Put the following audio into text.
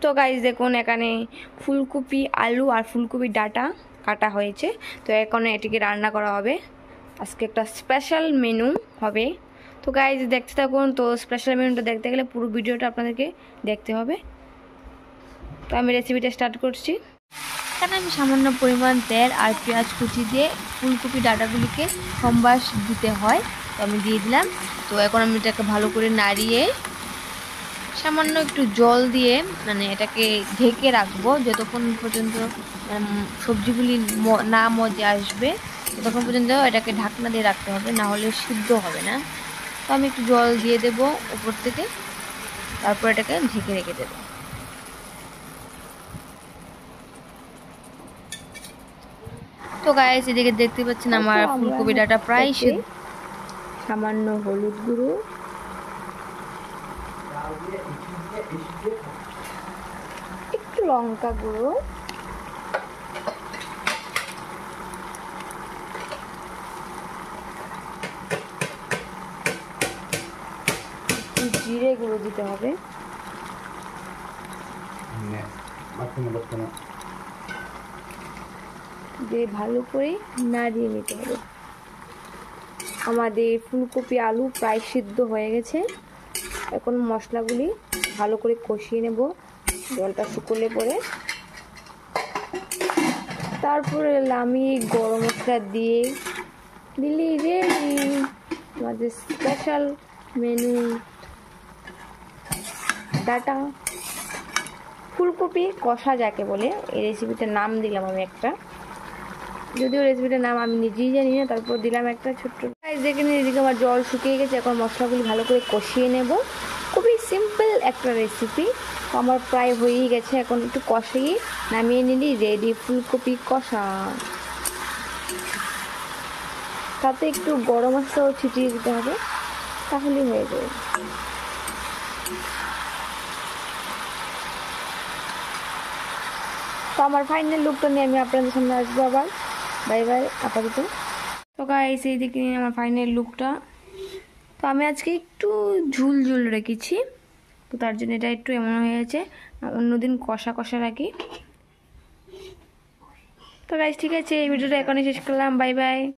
তো গাইস দেখুন এখানে ফুলকপি আলু আর ফুলকপির ডাটা কাটা হয়েছে। তো এখন এটিকে রান্না করা হবে, আজকে একটা স্পেশাল মেনু হবে। তো গাইস দেখতে থাকুন। তো স্পেশাল মেনুটা দেখতে গেলে পুরো ভিডিওটা আপনাদেরকে দেখতে হবে। তো আমি রেসিপিটা স্টার্ট করছি। এখানে আমি সামান্য পরিমাণ তেল আর পেঁয়াজ কুচি দিয়ে ফুলকপি ডাটাগুলিকে সম্বাস দিতে হয়, তো আমি দিয়ে দিলাম। তো এখন আমি এটাকে ভালো করে নাড়িয়ে সামান্য একটু জল দিয়ে মানে এটাকে ঢেকে রাখবো যতক্ষণ পর্যন্ত সবজিগুলি না মজে আসবে, ততক্ষণ পর্যন্ত এটাকে ঢাকনা দিয়ে রাখতে হবে, না হলে সিদ্ধ হবে না। তো আমি একটু জল দিয়ে দেব উপর থেকে, তারপর এটাকে ঢেকে রেখে দেবো। তো গাইস এদিকে দেখতে পাচ্ছেন আমার ফুলকপি ডাটা প্রায় সিদ্ধ। সামান্য হলুদ গুঁড়ো, একটু লঙ্কা গুঁড়ো, একটু জিরে গুঁড়ো দিতে হবে, দিয়ে ভালো করে নাড়িয়ে নিতে হবে। আমাদের ফুলকপি আলু প্রায় সিদ্ধ হয়ে গেছে। এখন মশলাগুলি ভালো করে কষিয়ে নেব জলটা শুকোলে পরে, তারপরে আমি গরম মশলা দিয়ে দিলি রেডি আমাদের স্পেশাল মেনু ডাটা ফুলকপি কষা যাকে বলে। এই রেসিপিটার নাম দিলাম আমি একটা, যদিও রেসিপিটার নাম আমি নিজেই জানি না, তারপর দিলাম একটা ছোট্ট। দেখে নিয়ে এদিকে আমার জল শুকিয়ে গেছে, এখন মশলাগুলি ভালো করে কষিয়ে নেব। খুবই সিম্পল একটা রেসিপি, তো আমার প্রায় হয়েই গেছে। এখন একটু কষিয়ে নামিয়ে নিলি রেডি ফুলকপি কষা। তাতে একটু গরম মশলাও ছিটিয়ে দিতে হবে, তাহলেই হয়ে যাবে। তো আমার ফাইনাল লুকটা নিয়ে আমি আপনাদের সামনে আসবো আবার। বাই বাই আপাতত। তো গাইস এইদিকে নিয়ে আমার ফাইনাল লুকটা। তো আমি আজকে একটু ঝুল ঝুল রেখেছি, তো তার জন্য এটা একটু এমন হয়ে গেছে। অন্যদিন কষা কষা রাখি। তো গাইস ঠিক আছে, এই ভিডিওটা এখানে শেষ করলাম। Bye bye.